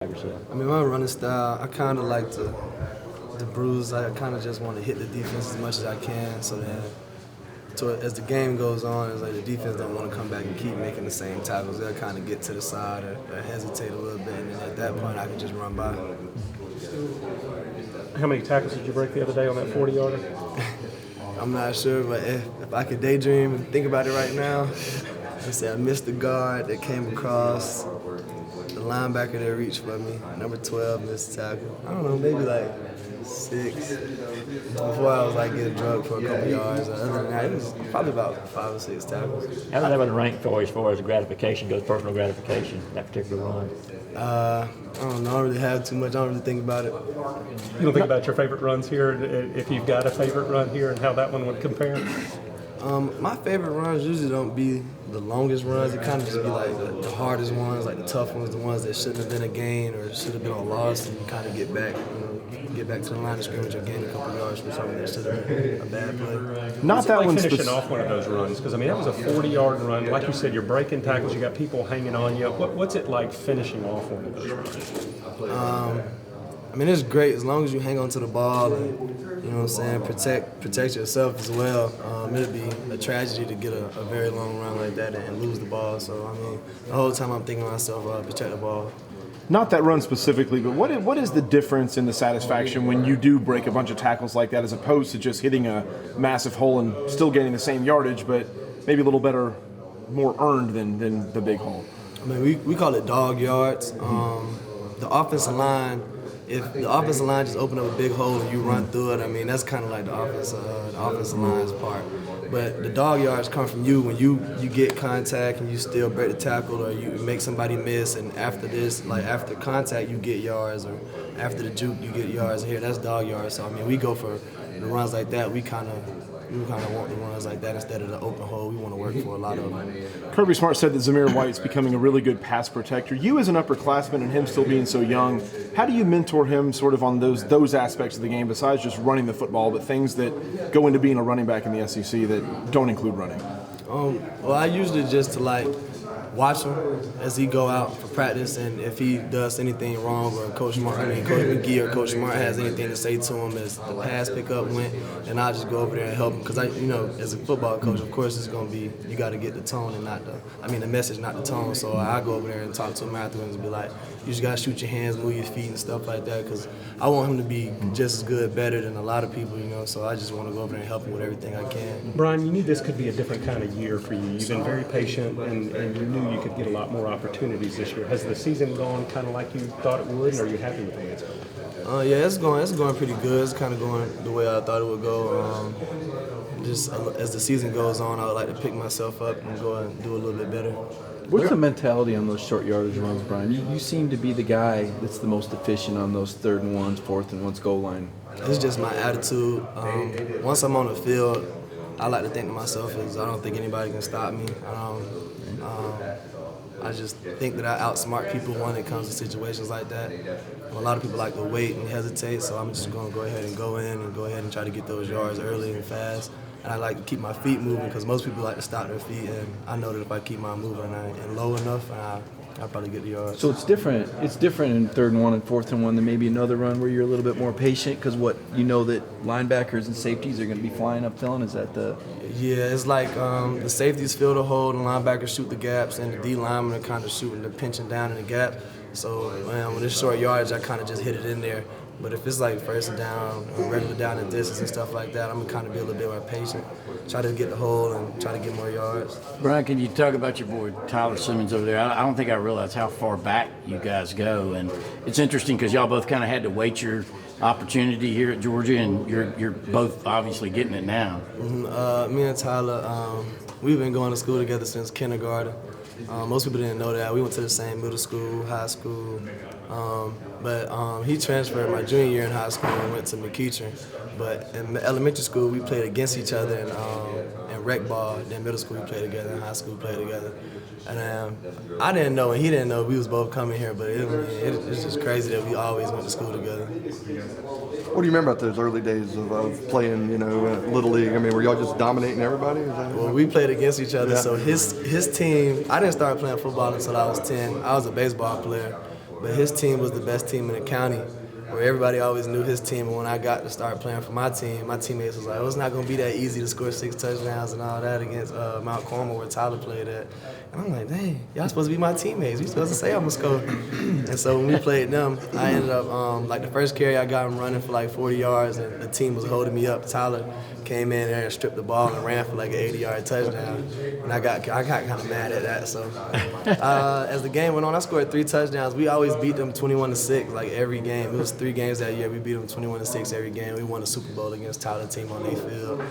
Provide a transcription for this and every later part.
I mean, my running style, I kind of like to bruise. I kind of just want to hit the defense as much as I can, so as the game goes on, it's like the defense don't want to come back and keep making the same tackles. They'll kind of get to the side or hesitate a little bit, and then at that point, I can just run by. How many tackles did you break the other day on that 40-yarder? I'm not sure, but if I could daydream and think about it right now, I'd say I missed the guard that came across, the linebacker that reached for me, number 12 missed tackle. I don't know, maybe like 6. Before I was like getting drugged for a couple yards. Other than that, it was probably about 5 or 6 tackles. How does that one rank for you as far as gratification goes, personal gratification, that particular run? I don't know. I don't really have too much. I don't really think about it. You don't think about your favorite runs here, if you've got a favorite run here, and how that one would compare? My favorite runs usually don't be the longest runs. It kind of just be like the hardest ones, like the tough ones, the ones that shouldn't have been a gain or should have been a loss, and you kind of get back to the line of scrimmage or gain a couple yards from something that should have been a bad play. Not that one finishing off one of those runs, because I mean that was a 40-yard run. Like you said, you're breaking tackles, you got people hanging on you. What's it like finishing off one of those runs? I mean, it's great as long as you hang on to the ball and, you know what I'm saying, protect yourself as well. It'd be a tragedy to get a very long run like that and lose the ball. So, I mean, the whole time I'm thinking to myself, protect the ball. Not that run specifically, but what is the difference in the satisfaction when you do break a bunch of tackles like that as opposed to just hitting a massive hole and still getting the same yardage, but maybe a little better, more earned than the big hole? I mean, we call it dog yards. The offensive line, if the offensive line just open up a big hole and you run through it, I mean, that's kind of like the offensive line's part. But the dog yards come from you when you get contact and you still break the tackle or you make somebody miss, and after this, like after contact, you get yards, or after the juke, you get yards. Here, that's dog yards. So, I mean, we go for the runs like that. We kind of want the runs like that instead of the open hole. We want to work for a lot of them. Kirby Smart said that Zamir White's becoming a really good pass protector. You as an upperclassman and him still being so young, how do you mentor him sort of on those aspects of the game besides just running the football, but things that go into being a running back in the SEC that don't include running? Well, I usually just to watch him as he go out for practice, and if he does anything wrong, or Coach McGee or Coach Smart has anything to say to him as the pass pickup went, then I'll just go over there and help him. Because as a football coach, of course, it's gonna be you got to get the tone and the message, not the tone. So I go over there and talk to him afterwards and be like, you just gotta shoot your hands, move your feet, and stuff like that. Because I want him to be just as good, better than a lot of people, So I just want to go over there and help him with everything I can. Brian, you knew this could be a different kind of year for you. You've been very patient, and you knew you could get a lot more opportunities this year. Has the season gone kind of like you thought it would, and are you happy with the way it's going? Yeah, it's going pretty good. It's kind of going the way I thought it would go. Just as the season goes on, I would like to pick myself up and go and do a little bit better. What's the mentality on those short yardage runs, Brian? You seem to be the guy that's the most efficient on those 3rd and 1s, 4th and 1s goal line. It's just my attitude. Once I'm on the field, I like to think to myself is I don't think anybody can stop me. I just think that I outsmart people when it comes to situations like that. A lot of people like to wait and hesitate, so I'm just going to go ahead and try to get those yards early and fast. And I like to keep my feet moving because most people like to stop their feet, and I know that if I keep mine moving and low enough, I'll probably get the yards. So it's different. It's different in 3rd and 1 and 4th and 1 than maybe another run where you're a little bit more patient because that linebackers and safeties are going to be flying upfield. Is that the? Yeah, it's like the safeties fill the hole, the linebackers shoot the gaps, and the D linemen are kind of shooting, they're pinching down in the gap. So when it's short yardage, I kind of just hit it in there. But if it's like 1st and down, regular down and distance and stuff like that, I'm gonna kind of be a little bit more patient, try to get the hole and try to get more yards. Brian, can you talk about your boy Tyler Simmons over there? I don't think I realized how far back you guys go, and it's interesting because y'all both kind of had to wait your opportunity here at Georgia, and you're both obviously getting it now. Me and Tyler, we've been going to school together since kindergarten. Most people didn't know that. We went to the same middle school, high school. But he transferred my junior year in high school and went to McEachern. But in elementary school, we played against each other in rec ball. Then middle school, we played together. In high school, we played together. And I didn't know, and he didn't know we was both coming here. But it's just crazy that we always went to school together. What do you remember about those early days of playing, Little League? I mean, were y'all just dominating everybody? Well, we played against each other. Yeah. So his team, I didn't start playing football until I was 10. I was a baseball player. but his team was the best team in the county, where everybody always knew his team. And when I got to start playing for my team, my teammates was like, oh, it's not going to be that easy to score 6 touchdowns and all that against Mount Carmel, where Tyler played at. And I'm like, dang, y'all supposed to be my teammates. We supposed to say I'm going to score. And so when we played them, I ended up, like the first carry, I got him running for like 40 yards, and the team was holding me up. Tyler came in there and stripped the ball and ran for like an 80-yard touchdown. And I got kind of mad at that. So as the game went on, I scored 3 touchdowns. We always beat them 21-6, like every game. It was 3 games that year. We beat them 21-6 every game. We won the Super Bowl against Tyler team on their field.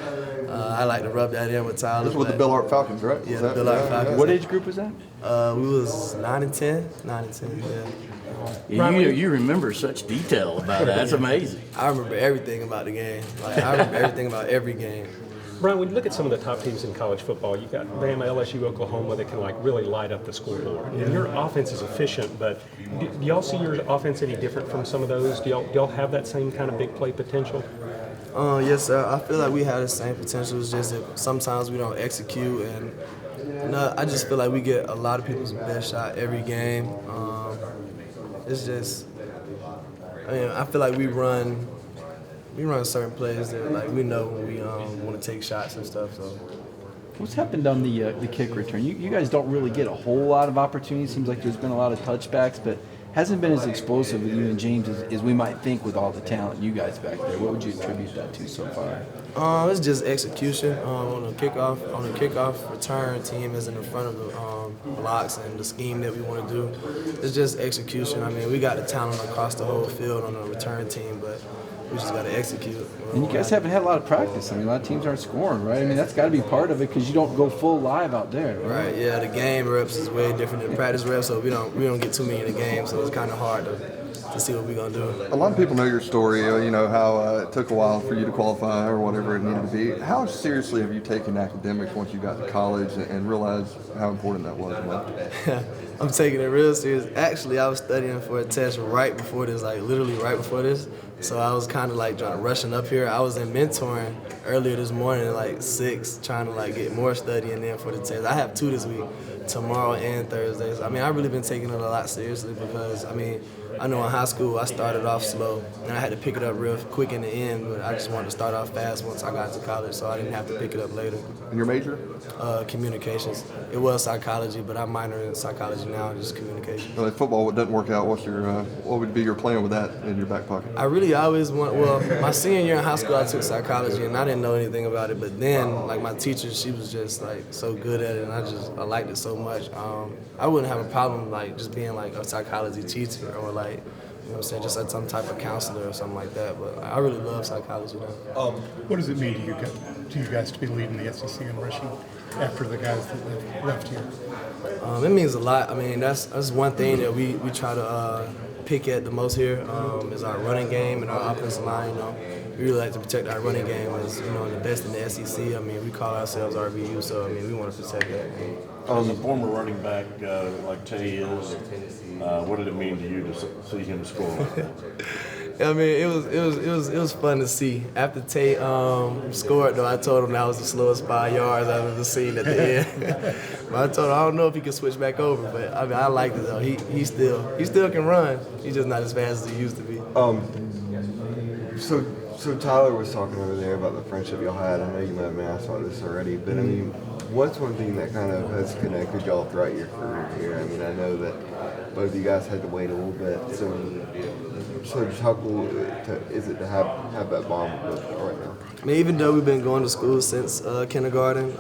I like to rub that in with Tyler. This was with the Billard Falcons, right? Yeah, the Billard Falcons. What age group was that? We was 9 and 10, yeah. Yeah, you remember such detail about that. That's amazing. I remember everything about the game. Like, I remember everything about every game. Brian, when you look at some of the top teams in college football, you've got Bama, LSU, Oklahoma that can like really light up the scoreboard. And your offense is efficient, but do y'all see your offense any different from some of those? Do y'all have that same kind of big play potential? Yes, sir. I feel like we have the same potential. It's just that sometimes we don't execute, and I just feel like we get a lot of people's best shot every game. It's just, I feel like we run certain plays that like we know when we want to take shots and stuff. So. What's happened on the kick return? You guys don't really get a whole lot of opportunities. Seems like there's been a lot of touchbacks, but hasn't been as explosive with you and James as we might think with all the talent you guys back there. What would you attribute that to so far? It's just execution on the kickoff. On the kickoff return, team is in the front of the blocks and the scheme that we want to do. It's just execution. I mean, we got the talent across the whole field on the return team, but we just got to execute. And you guys haven't had a lot of practice. I mean, a lot of teams aren't scoring, right? I mean, that's got to be part of it because you don't go full live out there. Right. Yeah. The game reps is way different than practice reps, so we don't get too many in the game, so it's kind of hard to see what we're gonna do. A lot of people know your story. You know how it took a while for you to qualify or whatever it needed to be. How seriously have you taken academics once you got to college and realized how important that was? Man? I'm taking it real serious. Actually, I was studying for a test right before this, like literally right before this. So I was kind of like rushing up here. I was in mentoring earlier this morning at like 6, trying to like get more studying in for the test. I have 2 this week, tomorrow and Thursday. So, I mean, I've really been taking it a lot seriously because, I mean, I know in high school I started off slow and I had to pick it up real quick in the end, but I just wanted to start off fast once I got to college, so I didn't have to pick it up later. And your major? Communications. It was psychology, but I'm minoring in psychology now, just communication. Well, if football doesn't work out, what would be your plan with that in your back pocket? I really always my senior year in high school I took psychology and I didn't know anything about it, but then like my teacher, she was just like so good at it and I liked it so much. I wouldn't have a problem like just being like a psychology teacher or like, you know what I'm saying, just like some type of counselor or something like that, but I really love psychology now. What does it mean to you guys to be leading the SEC in rushing after the guys that left here? It means a lot. I mean, that's one thing that we try to pick at the most here is our running game and our offensive line. You know, we really like to protect our running game as the best in the SEC. I mean, we call ourselves RVU, so I mean we want to protect that. As a former running back like Tay is, what did it mean to you to see him score like that? I mean, it was fun to see. After Tay scored, though, I told him that was the slowest 5 yards I've ever seen at the end. But I told him I don't know if he can switch back over, but I mean I liked it though. He still can run. He's just not as fast as he used to be. So Tyler was talking over there about the friendship y'all had. I know you might have been asked about this already, but I mean, what's one thing that kind of has connected y'all throughout your career here? I mean, I know that both of you guys had to wait a little bit, so just how cool is it to have that bond with y'all right now? I mean, even though we've been going to school since kindergarten,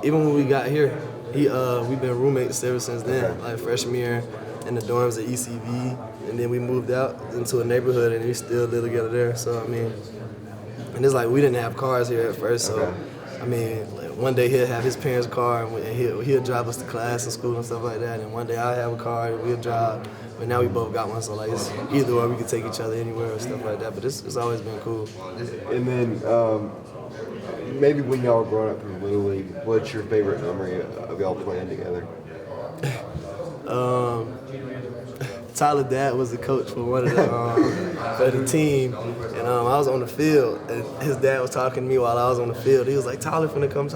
even when we got here, we've been roommates ever since then. Like freshman year in the dorms at ECV, and then we moved out into a neighborhood, and we still live together there. So I mean, and it's like we didn't have cars here at first, so I mean, like, one day he'll have his parents' car, and he'll drive us to class and school and stuff like that. And one day I'll have a car, and we'll drive. But now we both got one, so like it's either or we can take each other anywhere or stuff like that. But it's always been cool. And then maybe when y'all were growing up in Little League, what's your favorite memory of y'all playing together? Tyler dad was the coach for one of the team, and I was on the field, and his dad was talking to me while I was on the field. He was like, Tyler finna come,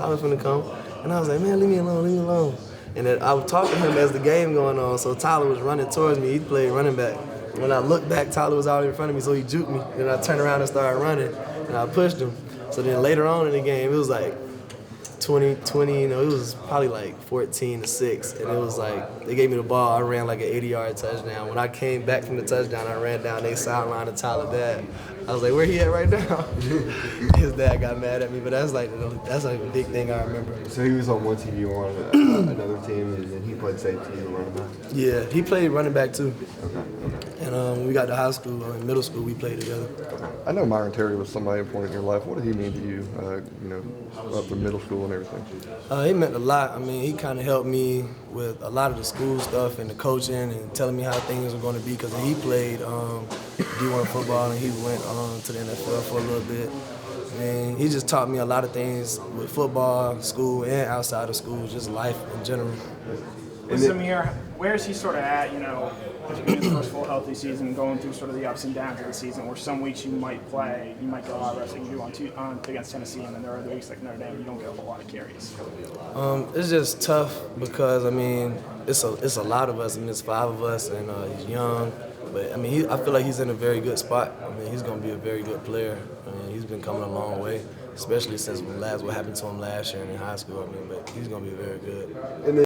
and I was like, man, leave me alone. And then I was talking to him as the game going on, so Tyler was running towards me. He played running back. When I looked back, Tyler was already in front of me, so he juked me. Then I turned around and started running, and I pushed him. So then later on in the game, it was like 20, you know, it was probably like 14-6, and it was like, they gave me the ball, I ran like an 80-yard touchdown. When I came back from the touchdown, I ran down their sideline to Tyler dad. I was like, where he at right now? His dad got mad at me, but that's like a big thing I remember. So he was on one team, you were on another team, and then he played safety and running back? Yeah, he played running back too. And when we got to high school, in middle school, we played together. I know Myron Terry was somebody important in your life. What did he mean to you, you know, up to middle school and everything? He meant a lot. I mean, he kind of helped me with a lot of the school stuff and the coaching and telling me how things were going to be, because he played D1 football and he went to the NFL for a little bit. And he just taught me a lot of things with football, school, and outside of school, just life in general. With Zamir, where is he sort of at, you know, in his first full healthy season, going through sort of the ups and downs of the season, where some weeks you might play, you might get a lot of reps like you do against Tennessee, and then there are other weeks like Notre Dame, you don't get a whole lot of carries. It's just tough because, I mean, it's a lot of us, and there's 5 of us, and he's young. But, I mean, I feel like he's in a very good spot. I mean, he's going to be a very good player. I mean, he's been coming a long way, especially since what happened to him last year in high school. I mean, but he's going to be very good. And then